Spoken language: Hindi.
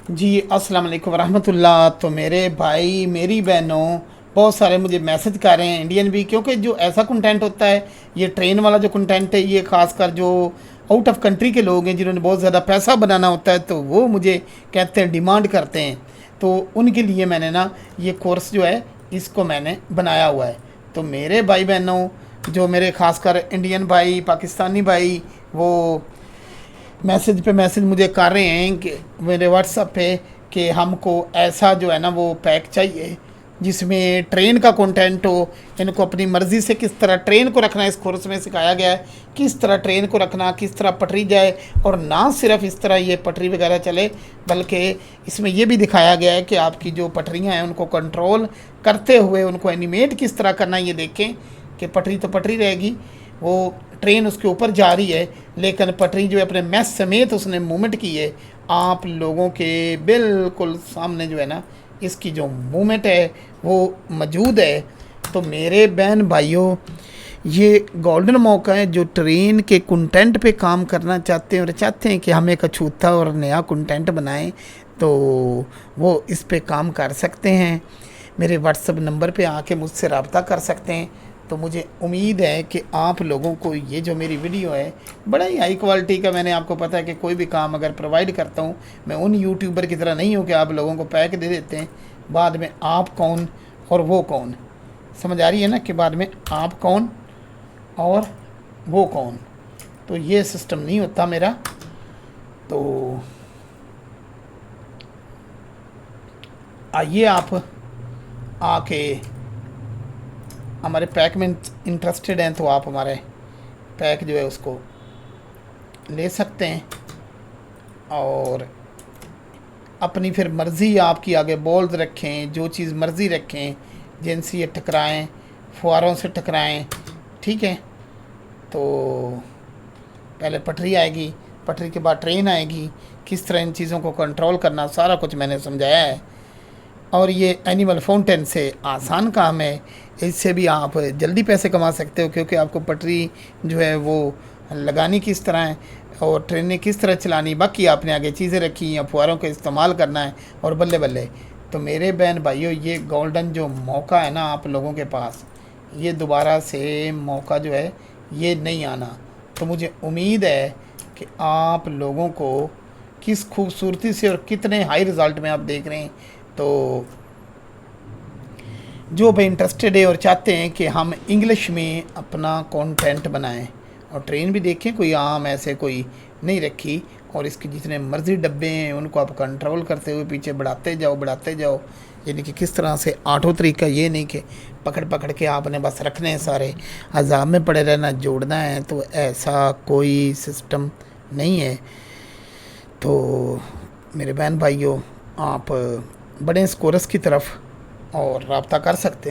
जी, अस्सलाम वालेकुम रहमतुल्लाह। तो मेरे भाई मेरी बहनों बहुत सारे मुझे मैसेज कर रहे हैं, इंडियन भी, क्योंकि जो ऐसा कंटेंट होता है, ये ट्रेन वाला जो कंटेंट है, ये खासकर जो आउट ऑफ कंट्री के लोग हैं जिन्होंने बहुत ज़्यादा पैसा बनाना होता है, तो वो मुझे कहते हैं, डिमांड करते हैं। तो उनके लिए मैंने ना ये कोर्स जो है इसको मैंने बनाया हुआ है। तो मेरे भाई बहनों, जो मेरे खासकर इंडियन भाई, पाकिस्तानी भाई, वो मैसेज पे मैसेज मुझे कर रहे हैं कि मेरे व्हाट्सएप पे कि हमको ऐसा जो है ना वो पैक चाहिए जिसमें ट्रेन का कंटेंट हो। इनको अपनी मर्ज़ी से किस तरह ट्रेन को रखना इस कोर्स में सिखाया गया है, किस तरह ट्रेन को रखना, किस तरह पटरी जाए, और ना सिर्फ इस तरह ये पटरी वगैरह चले, बल्कि इसमें ये भी दिखाया गया है कि आपकी जो पटरियाँ हैं उनको कंट्रोल करते हुए उनको एनिमेट किस तरह करना, ये देखें कि पटरी तो पटरी रहेगी, वो ट्रेन उसके ऊपर जा रही है, लेकिन पटरी जो है अपने मैस समेत उसने मूवमेंट की है। आप लोगों के बिल्कुल सामने जो है ना इसकी जो मूवमेंट है वो मौजूद है। तो मेरे बहन भाइयों, ये गोल्डन मौका है, जो ट्रेन के कंटेंट पे काम करना चाहते हैं और चाहते हैं कि हम एक अछूता और नया कंटेंट बनाएं, तो वो इस पे काम कर सकते हैं। मेरे व्हाट्सएप नंबर पे आके मुझसे रब्ता कर सकते हैं। तो मुझे उम्मीद है कि आप लोगों को ये जो मेरी वीडियो है बड़ा ही हाई क्वालिटी का, मैंने आपको पता है कि कोई भी काम अगर प्रोवाइड करता हूँ, मैं उन यूट्यूबर की तरह नहीं हूँ कि आप लोगों को पैक दे देते हैं, बाद में आप कौन और वो कौन, समझ आ रही है ना, कि बाद में आप कौन और वो कौन। तो ये सिस्टम नहीं होता मेरा। तो आइए आप आके हमारे पैक में इंटरेस्टेड हैं तो आप हमारे पैक जो है उसको ले सकते हैं, और अपनी फिर मर्ज़ी आपकी आगे बॉल्स रखें, जो चीज़ मर्ज़ी रखें, जिनसे ये टकराएँ, फुहारों से टकराएँ, ठीक है। तो पहले पटरी आएगी, पटरी के बाद ट्रेन आएगी, किस तरह इन चीज़ों को कंट्रोल करना, सारा कुछ मैंने समझाया है। और ये एनिमल फाउंटेन से आसान काम है, इससे भी आप जल्दी पैसे कमा सकते हो, क्योंकि आपको पटरी जो है वो लगानी किस तरह है और ट्रेनें किस तरह चलानी, बाकी आपने आगे चीज़ें रखी या फुहारों का इस्तेमाल करना है, और बल्ले बल्ले। तो मेरे बहन भाइयों, ये गोल्डन जो मौका है ना आप लोगों के पास, ये दोबारा से मौका जो है ये नहीं आना। तो मुझे उम्मीद है कि आप लोगों को किस खूबसूरती से और कितने हाई रिज़ल्ट में आप देख रहे हैं। तो जो भी इंटरेस्टेड है और चाहते हैं कि हम इंग्लिश में अपना कंटेंट बनाएं और ट्रेन भी देखें, कोई आम ऐसे कोई नहीं रखी, और इसके जितने मर्ज़ी डब्बे हैं उनको आप कंट्रोल करते हुए पीछे बढ़ाते जाओ, यानी कि किस तरह से आठों तरीका, ये नहीं कि पकड़ पकड़ के आपने बस रखने हैं, सारे अजाब में पड़े रहना, जोड़ना है, तो ऐसा कोई सिस्टम नहीं है। तो मेरे बहन भाइयों, आप बड़े इस कोर्स की तरफ और रब्ता कर सकते हैं।